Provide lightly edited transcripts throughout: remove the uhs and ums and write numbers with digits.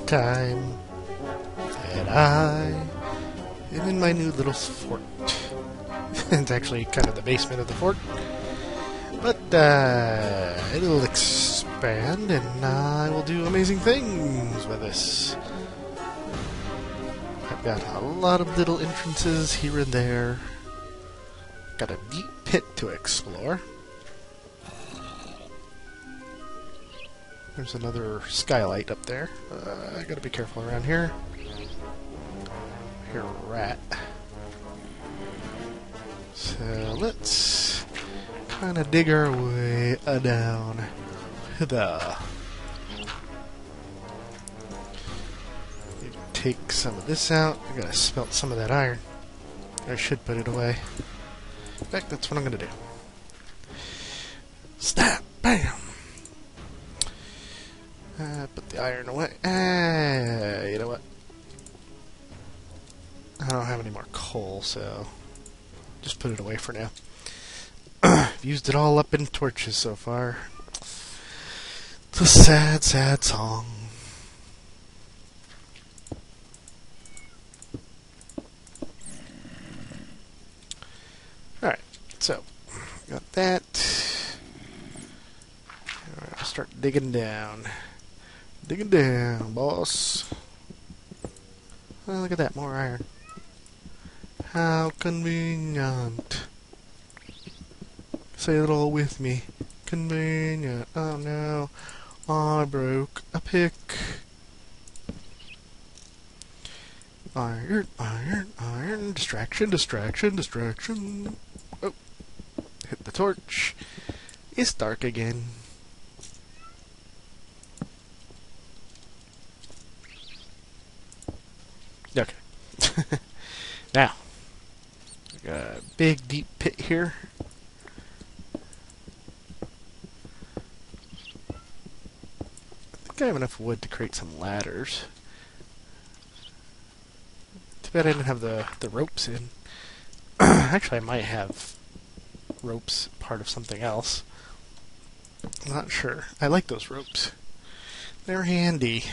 time that I am in my new little fort. It's actually kind of the basement of the fort, but it'll expand and I will do amazing things with this. I've got a lot of little entrances here and there. Got a deep pit to explore. There's another skylight up there. I gotta be careful around here. Here, rat. So let's kind of dig our way down the. Take some of this out. I gotta smelt some of that iron. I should put it away. In fact, that's what I'm gonna do. Snap! Bam! Put the iron away. You know what? I don't have any more coal, so just put it away for now. I've used it all up in torches so far. It's a sad, sad song. Alright, so got that. I'll start digging down. Digging down, boss. Oh, look at that, more iron. How convenient. Say it all with me. Convenient. Oh no, I broke a pick. Iron, iron, iron. Distraction, distraction, distraction. Oh, hit the torch. It's dark again. Okay. Now, I got a big deep pit here. I think I have enough wood to create some ladders. Too bad I didn't have the ropes in. Actually, I might have ropes part of something else. I'm not sure. I like those ropes. They're handy.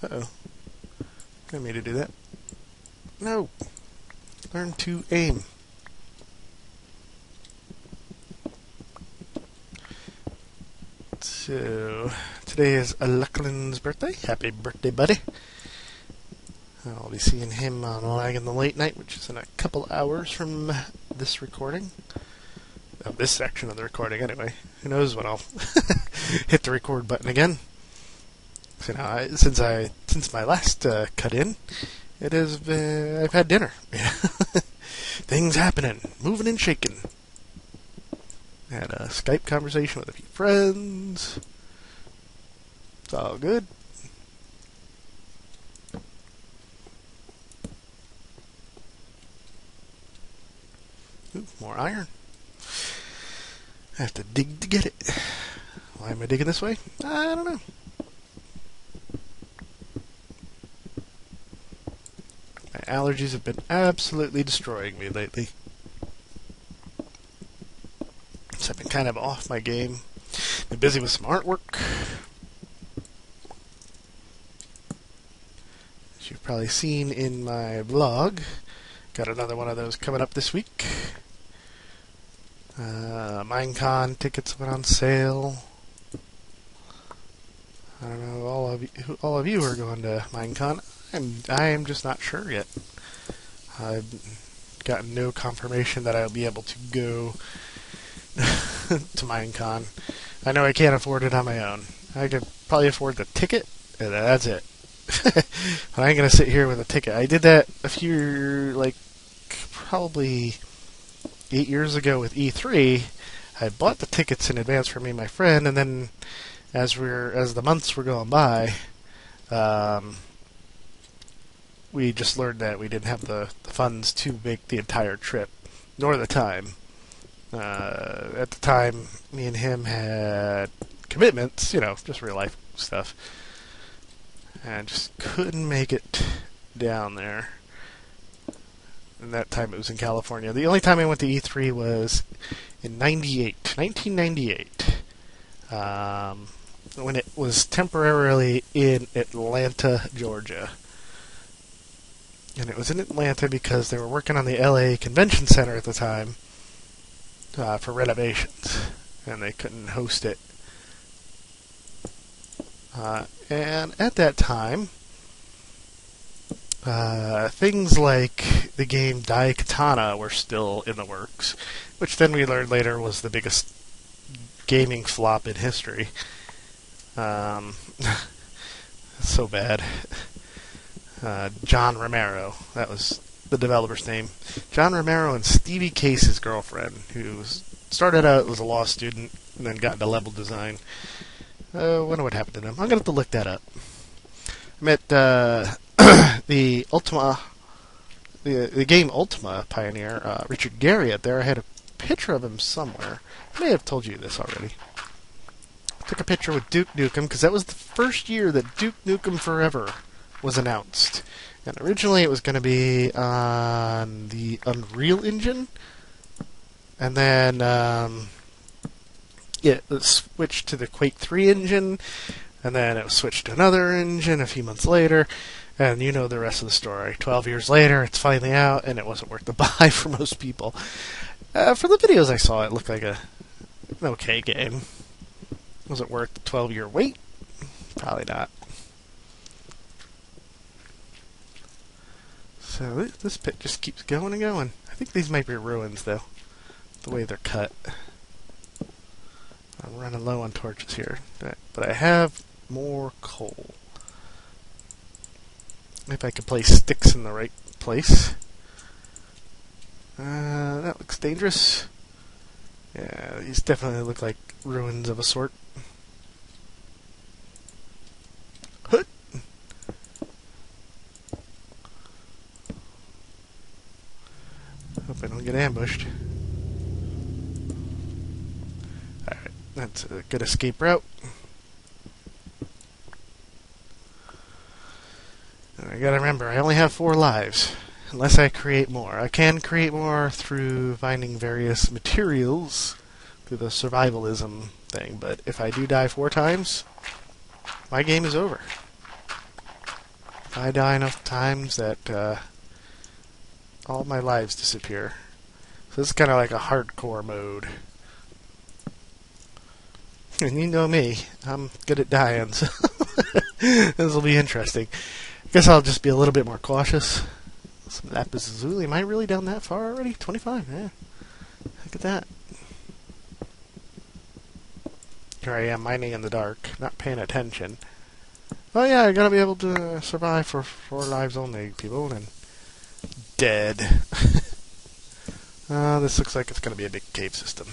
Uh-oh. I made it do that. No! Learn to aim. So, today is Lachlan's birthday. Happy birthday, buddy. I'll be seeing him on Lag in the Late Night, which is in a couple hours from this recording. Of this section of the recording, anyway. Who knows when I'll hit the record button again. So now, since my last cut in, it has I've had dinner. Things happening, moving and shaking. Had a Skype conversation with a few friends. It's all good. Ooh, more iron. I have to dig to get it. Why am I digging this way? I don't know. My allergies have been absolutely destroying me lately. So I've been kind of off my game. Been busy with some artwork. As you've probably seen in my blog, got another one of those coming up this week. Minecon tickets went on sale. I don't know, all of you are going to Minecon. I am just not sure yet. I've gotten no confirmation that I'll be able to go to Minecon. I know I can't afford it on my own. I could probably afford the ticket, and that's it. But I ain't gonna sit here with a ticket. I did that probably 8 years ago with E3. I bought the tickets in advance for me and my friend, and then as the months were going by, we just learned that we didn't have the funds to make the entire trip, nor the time. At the time, me and him had commitments, just real life stuff, and just couldn't make it down there. And that time it was in California. The only time I went to E3 was in 1998. when it was temporarily in Atlanta, Georgia. And it was in Atlanta because they were working on the LA Convention Center at the time for renovations, and they couldn't host it. And at that time, things like the game Daikatana were still in the works, which then we learned later was the biggest gaming flop in history. So bad. John Romero, that was the developer's name. John Romero and Stevie Case's girlfriend, who started out as a law student and then got into level design. Wonder what happened to them. I'm going to have to look that up. I met the game Ultima pioneer, Richard Garriott there. I had a picture of him somewhere. I may have told you this already. Took a picture with Duke Nukem because that was the first year that Duke Nukem Forever was announced. And originally it was going to be on the Unreal Engine. And then it was switched to the Quake 3 engine. And then it was switched to another engine a few months later. And you know the rest of the story. 12 years later, it's finally out, and it wasn't worth the buy for most people. For the videos I saw, it looked like an okay game. Was it worth the 12-year wait? Probably not. So this pit just keeps going and going. I think these might be ruins, though, the way they're cut. I'm running low on torches here, but I have more coal. If I could place sticks in the right place. That looks dangerous. Yeah, these definitely look like ruins of a sort. Hoot! Hope I don't get ambushed. Alright, that's a good escape route. I gotta remember, I only have 4 lives, unless I create more. I can create more through finding various materials through the survivalism thing, but if I do die 4 times, my game is over. If I die enough times that all my lives disappear. So this is kind of like a hardcore mode. And you know me, I'm good at dying, so this will be interesting. Guess I'll just be a little bit more cautious. Some lapis lazuli. Am I really down that far already? 25, yeah. Look at that. Here I am mining in the dark, not paying attention. Oh yeah, I gotta be able to survive for 4 lives only, people, and dead. This looks like it's gonna be a big cave system.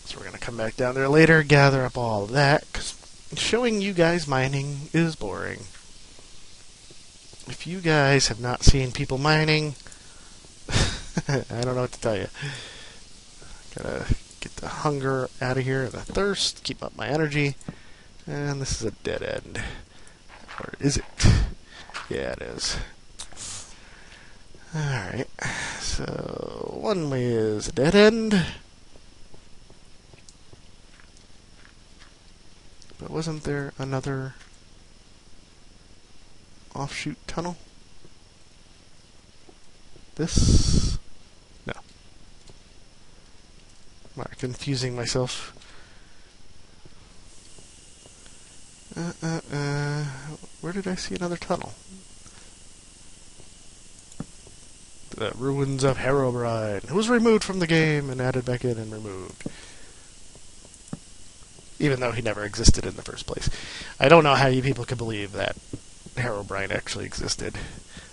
So we're gonna come back down there later, gather up all of that, because showing you guys mining is boring. If you guys have not seen people mining, I don't know what to tell you. Gotta get the hunger out of here, the thirst, keep up my energy, and this is a dead end. Or is it? Yeah, it is. Alright, so one way is a dead end. But wasn't there another offshoot tunnel? This? No. I'm confusing myself. Where did I see another tunnel? The ruins of Herobrine. It was removed from the game and added back in and removed. Even though he never existed in the first place. I don't know how you people can believe that Herobrine actually existed.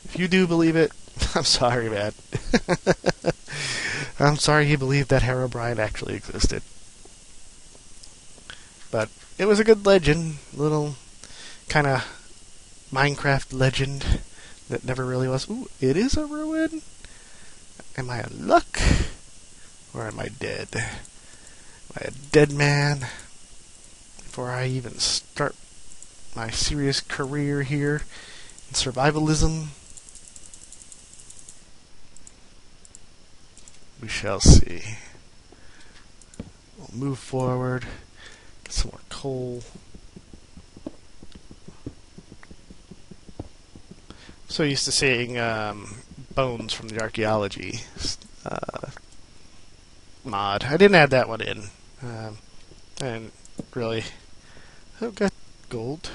If you do believe it, I'm sorry, man. I'm sorry you believed that Herobrine actually existed. But it was a good legend. Little kind of Minecraft legend that never really was. Ooh, it is a ruin? Am I in luck? Or am I dead? Am I a dead man? Before I even start my serious career here in survivalism, we shall see. We'll move forward. Some more coal. So used to seeing bones from the archaeology mod. I didn't add that one in. And really... Oh, got gold.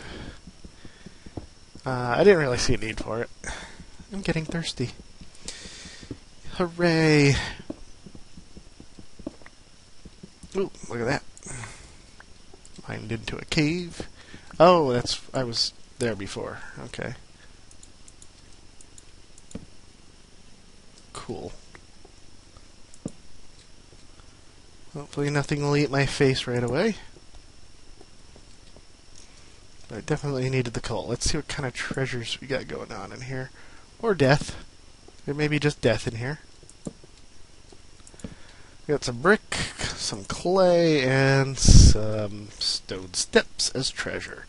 I didn't really see a need for it. I'm getting thirsty. Hooray! Ooh, look at that. Mined into a cave. Oh, that's... I was there before. Okay. Cool. Hopefully nothing will eat my face right away. But I definitely needed the coal. Let's see what kind of treasures we got going on in here. Or death. There may be just death in here. We got some brick, some clay, and some stone steps as treasure.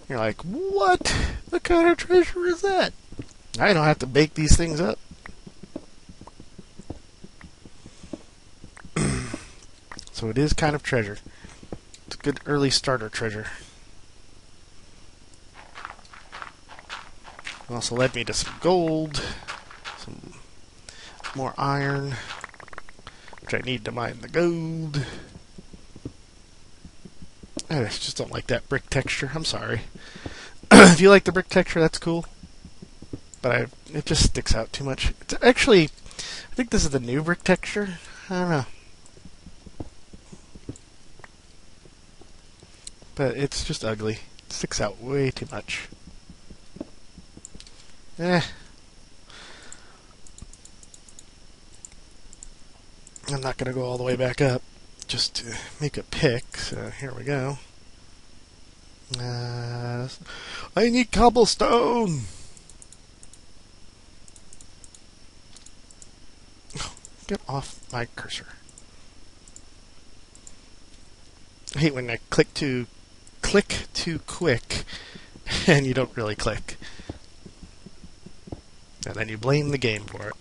You're like, what? What kind of treasure is that? I don't have to bake these things up. So it is kind of treasure. It's a good early starter treasure. It also led me to some gold, some more iron, which I need to mine the gold. I just don't like that brick texture. I'm sorry. If you like the brick texture, that's cool. But it just sticks out too much. It's actually, I think this is the new brick texture. I don't know. But it's just ugly. It sticks out way too much. I'm not going to go all the way back up just to make a pick, so here we go. I need cobblestone! Get off my cursor. I hate when I click too quick and you don't really click. And then you blame the game for it.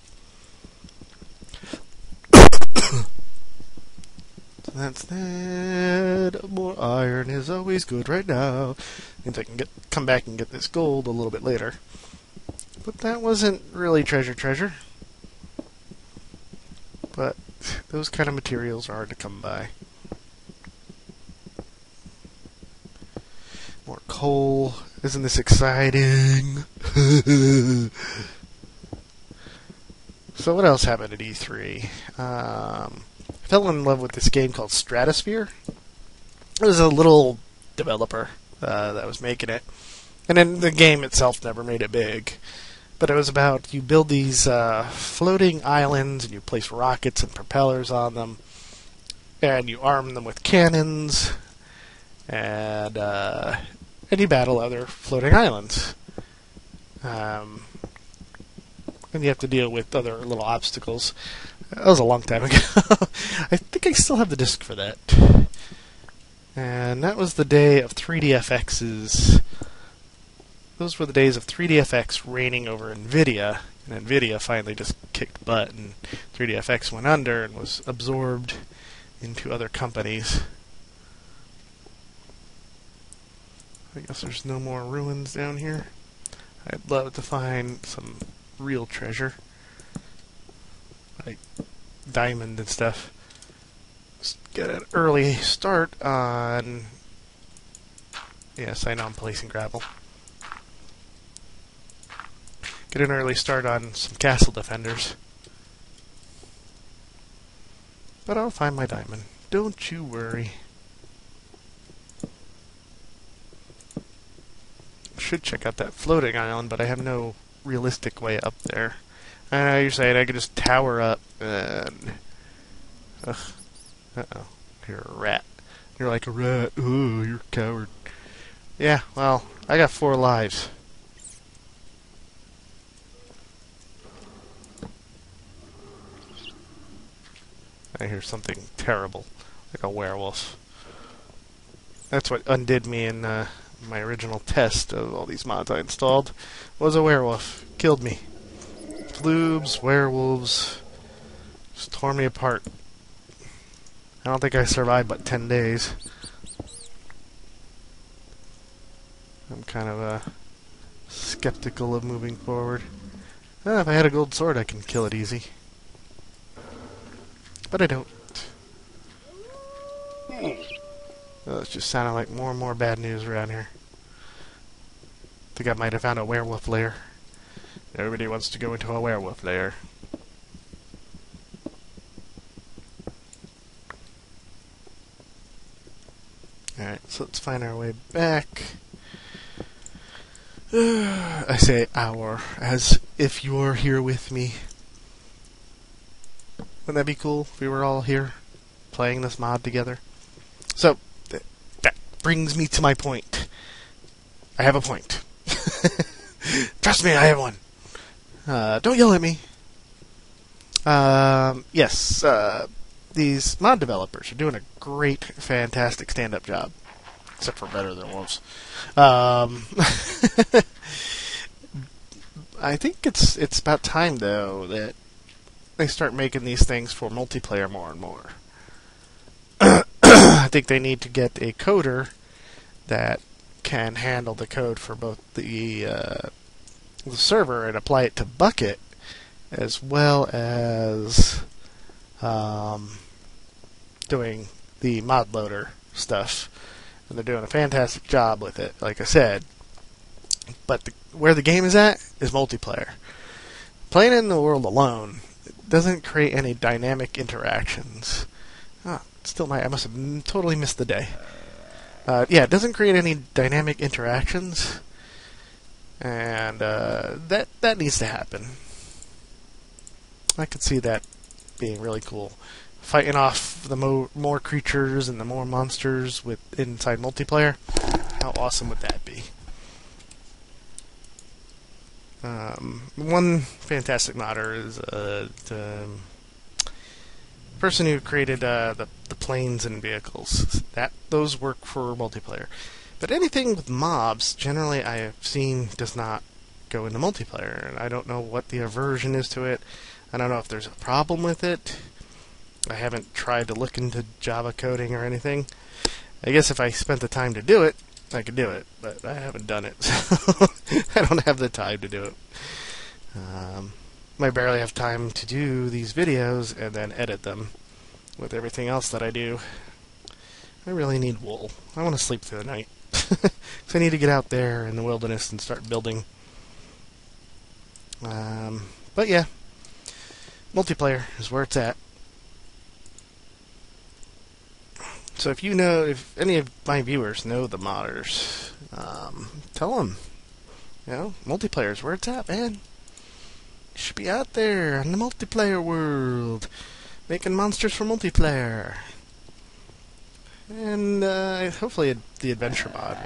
So that's that. More iron is always good right now. Means I can come back and get this gold a little bit later. But that wasn't really treasure. But those kind of materials are hard to come by. More coal. Isn't this exciting? So what else happened at E3? I fell in love with this game called Stratosphere. It was a little developer that was making it. And then the game itself never made it big. But it was about, you build these floating islands, and you place rockets and propellers on them. And you arm them with cannons. And you battle other floating islands. And you have to deal with other little obstacles. That was a long time ago. I think I still have the disc for that. And that was the day of 3DFX's... Those were the days of 3DFX reigning over NVIDIA. And NVIDIA finally just kicked butt, and 3DFX went under and was absorbed into other companies. I guess there's no more ruins down here. I'd love to find some real treasure. Like diamond and stuff. Just get an early start on... Yes, I know I'm placing gravel. Get an early start on some castle defenders. But I'll find my diamond. Don't you worry. Should check out that floating island, but I have no realistic way up there. I know you're saying I could just tower up and... Uh-oh. You're a rat. You're like a rat. Oh, you're a coward. Yeah, well, I got 4 lives. I hear something terrible, like a werewolf. That's what undid me in my original test of all these mods I installed. Was a werewolf. Killed me. Floobs, werewolves, just tore me apart. I don't think I survived but 10 days. I'm kind of skeptical of moving forward. If I had a gold sword, I can kill it easy. But I don't. Oh, it's just sounding like more and more bad news around here. I think I might have found a werewolf lair. Nobody wants to go into a werewolf lair. Alright, so let's find our way back. I say our, as if you're here with me. Wouldn't that be cool if we were all here playing this mod together? So, that brings me to my point. I have a point. Trust me, I have one. Don't yell at me. Yes, these mod developers are doing a great, fantastic stand-up job. Except for better than once. I think it's about time, though, that they start making these things for multiplayer more and more. I think they need to get a coder that can handle the code for both the server and apply it to Bucket, as well as doing the mod loader stuff. And they're doing a fantastic job with it, like I said. But where the game is at is multiplayer. Playing in the world alone doesn't create any dynamic interactions. I must have totally missed the day. Yeah, it doesn't create any dynamic interactions. And that needs to happen. I could see that being really cool. Fighting off the more creatures and the more monsters inside multiplayer. How awesome would that be? One fantastic modder is the person who created the planes and vehicles. Those work for multiplayer. But anything with mobs, generally I have seen, does not go into multiplayer. And I don't know what the aversion is to it. I don't know if there's a problem with it. I haven't tried to look into Java coding or anything. I guess if I spent the time to do it, I could do it, but I haven't done it, so I don't have the time to do it. I barely have time to do these videos and then edit them with everything else that I do. I really need wool. I want to sleep through the night. So I need to get out there in the wilderness and start building. But yeah, multiplayer is where it's at. So if any of my viewers know the modders, tell them, multiplayer is where it's at, man. You should be out there in the multiplayer world, making monsters for multiplayer. And hopefully the adventure mod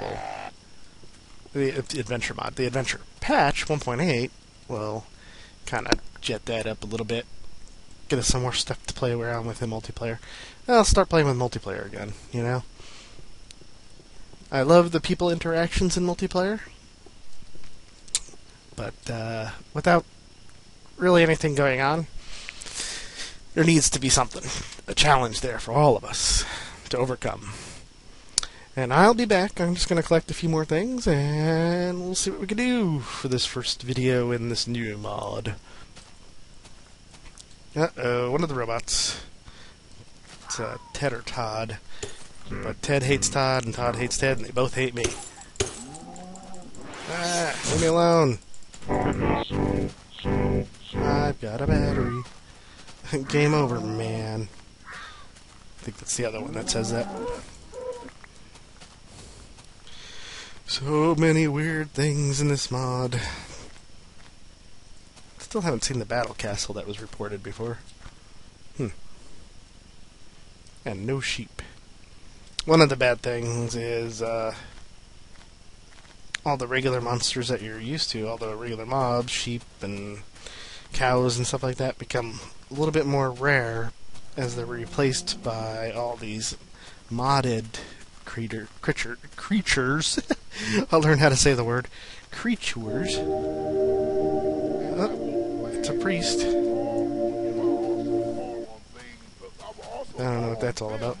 the adventure patch 1.8 will kind of jet that up a little bit. Get us some more stuff to play around with in multiplayer. I'll start playing with multiplayer again, I love the people interactions in multiplayer, but without really anything going on, there needs to be a challenge there for all of us to overcome. And I'll be back. I'm just going to collect a few more things, and we'll see what we can do for this first video in this new mod. Uh-oh, one of the robots. It's Ted or Todd. But Ted hates Todd, and Todd hates Ted, and they both hate me. Leave me alone. I've got a battery. Game over, man. I think that's the other one that says that. So many weird things in this mod. Still haven't seen the battle castle that was reported before. And no sheep. One of the bad things is all the regular monsters that you're used to, all the regular mobs, sheep and cows and stuff like that, become a little bit more rare as they're replaced by all these modded creatures. I'll learn how to say the word. Creatures. Oh, it's a priest. I don't know what that's all about.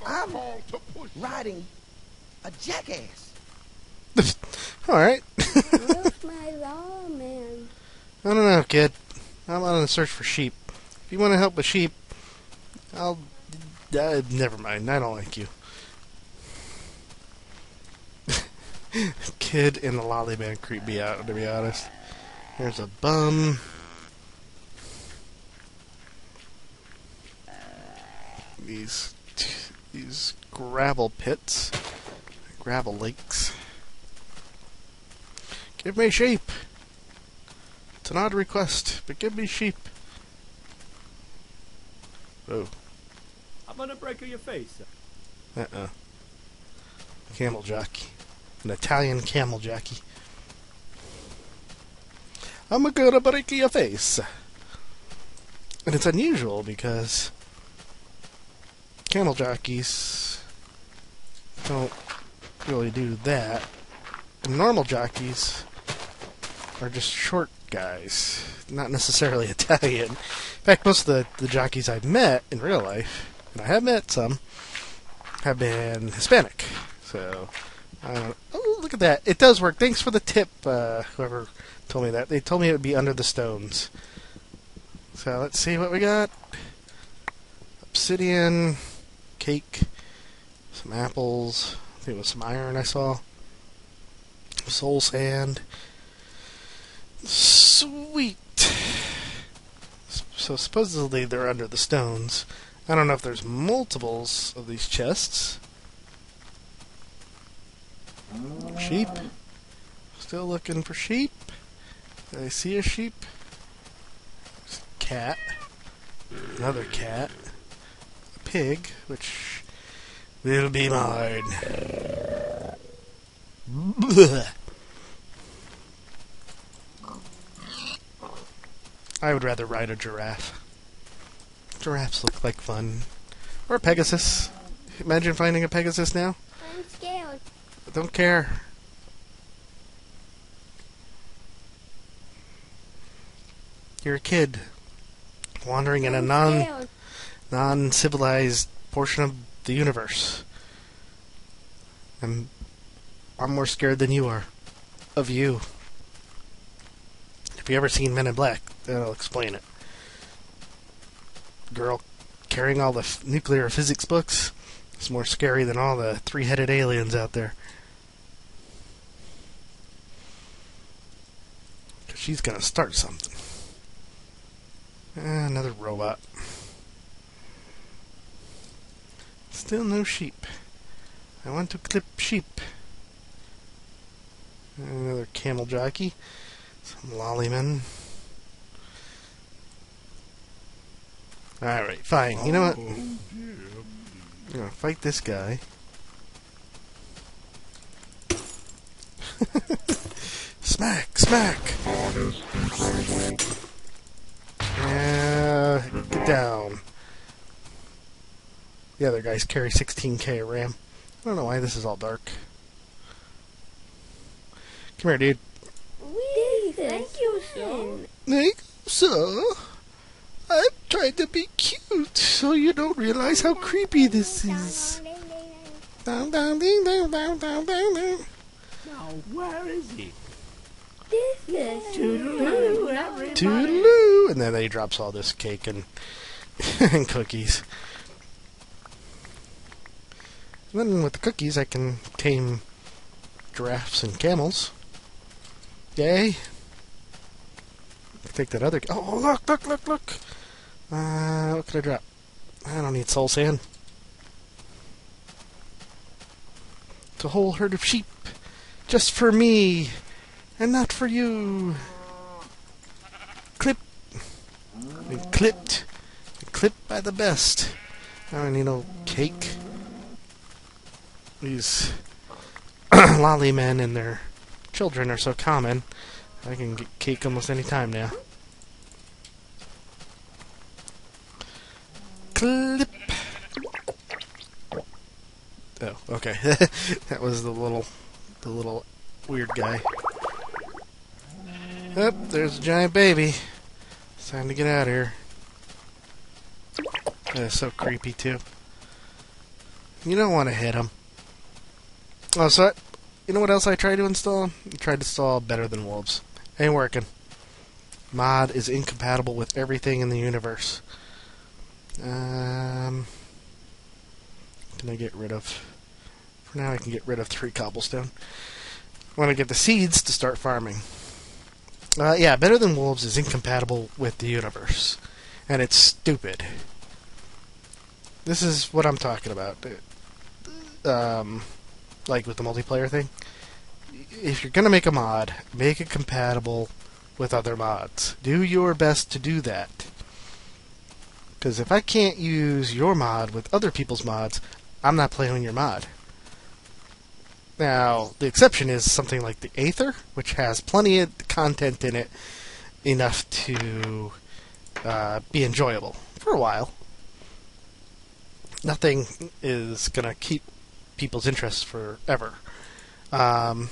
I'm riding a jackass. Alright. Where's my lawman? I don't know, kid. I'm on a search for sheep. If you want to help with sheep, I'll... never mind. I don't like you. Kid and the lolly man creep me out, to be honest. There's a bum. These gravel pits. Gravel lakes. Give me sheep. It's an odd request, but give me sheep. Oh. I'm gonna break your face. Camel jockey. An Italian camel jockey. I'm gonna break your face. And it's unusual because camel jockeys don't really do that. And normal jockeys are just short guys, not necessarily Italian. In fact, most of the jockeys I've met in real life, and I have met some, have been Hispanic. So, oh, look at that. It does work. Thanks for the tip, whoever told me that. They told me it would be under the stones. So, let's see what we got. Obsidian, cake, some apples, I think it was some iron I saw, soul sand. Sweet. So supposedly they're under the stones. I don't know if there's multiples of these chests. Sheep. Still looking for sheep. Did I see a sheep? There's a cat. Another cat. A pig, which will be mine. Blech. I would rather ride a giraffe. Giraffes look like fun. Or a Pegasus. Imagine finding a Pegasus now. I'm scared. I don't care. You're a kid. Wandering in a non-civilized portion of the universe. I'm more scared than you are. Of you. If you ever seen Men in Black, that'll explain it. Girl carrying all the nuclear physics books is more scary than all the three-headed aliens out there. 'Cause she's gonna start something. Another robot. Still no sheep. I want to clip sheep. Another camel jockey. Some lollymen. Alright, fine. You know what? I'm gonna fight this guy. Smack! Smack! Yeah, get down. The other guys carry 16k of RAM. I don't know why this is all dark. Come here, dude. Thank you, son. Thank you, sir. I'm trying to be cute, so you don't realize how creepy this is. Down, down, ding, down, down, down, down, down. Now, where is he? This is Toodaloo, everybody. Toodaloo! And then he drops all this cake and, and cookies. And then with the cookies, I can tame giraffes and camels. Yay! Take that other... Oh, look, look, look, look! What can I drop? I don't need soul sand. It's a whole herd of sheep. Just for me. And not for you. Clip. And clipped. And clipped by the best. I don't need no cake. These lolly men and their children are so common. I can get cake almost any time now. Clip. Oh, okay. That was the little weird guy. Oh, there's a giant baby. It's time to get out of here. That's so creepy too. You don't want to hit him. Oh, so you know what else I tried to install? I tried to install Better Than Wolves. Ain't working. Mod is incompatible with everything in the universe. Can I get rid of... For now I can get rid of 3 cobblestone. I want to get the seeds to start farming. Yeah, Better Than Wolves is incompatible with the universe. And it's stupid. This is what I'm talking about. Like with the multiplayer thing. If you're going to make a mod, make it compatible with other mods. Do your best to do that. Because if I can't use your mod with other people's mods, I'm not playing your mod. Now, the exception is something like the Aether, which has plenty of content in it, enough to be enjoyable for a while. Nothing is going to keep people's interest forever. But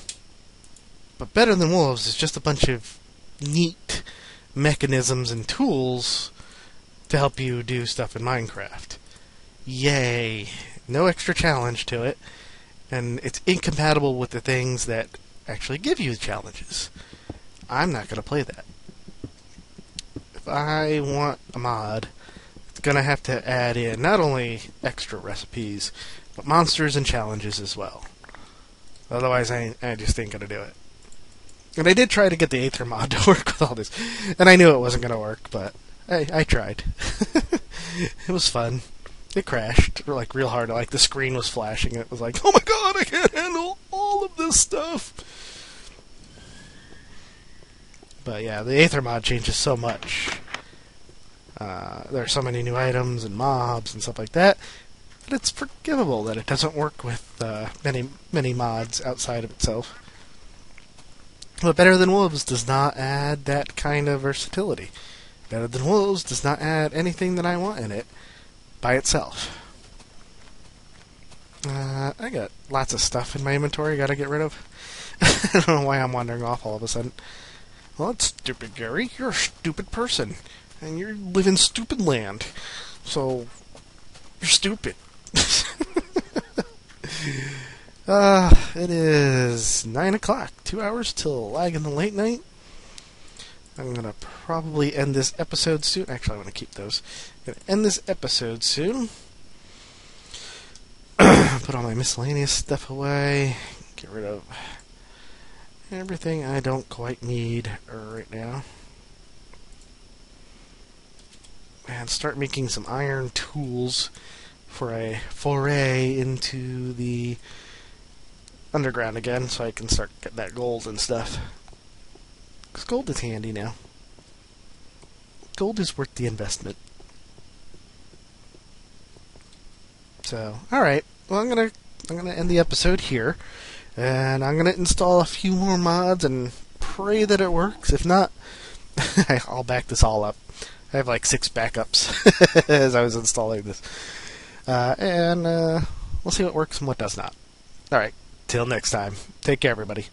Better Than Wolves is just a bunch of neat mechanisms and tools to help you do stuff in Minecraft. Yay! No extra challenge to it, and it's incompatible with the things that actually give you challenges. I'm not going to play that. If I want a mod, it's going to have to add in not only extra recipes, but monsters and challenges as well. Otherwise, I just ain't going to do it. And I did try to get the Aether mod to work with all this, and I knew it wasn't going to work, but hey, I tried. It was fun. It crashed, like, real hard. Like, the screen was flashing. It was like, oh my god, I can't handle all of this stuff. But yeah, the Aether mod changes so much. There are so many new items and mobs and stuff like that. But it's forgivable that it doesn't work with many mods outside of itself. But Better Than Wolves does not add that kind of versatility. Better Than Wolves does not add anything that I want in it by itself. I got lots of stuff in my inventory I gotta get rid of. I don't know why I'm wandering off all of a sudden. Well, that's stupid, Gary. You're a stupid person. And you live in stupid land. So, you're stupid. It is 9 o'clock. 2 hours till lag in the late night. I'm going to probably end this episode soon. Actually, I want to keep those. I'm going to end this episode soon. Put all my miscellaneous stuff away. Get rid of everything I don't quite need right now. And start making some iron tools for a foray into the underground again, so I can start getting that gold and stuff. Because gold is handy now. Gold is worth the investment. So, alright. Well, I'm gonna end the episode here. And I'm gonna install a few more mods and pray that it works. If not, I'll back this all up. I have like 6 backups as I was installing this. And we'll see what works and what does not. Alright, till next time. Take care, everybody.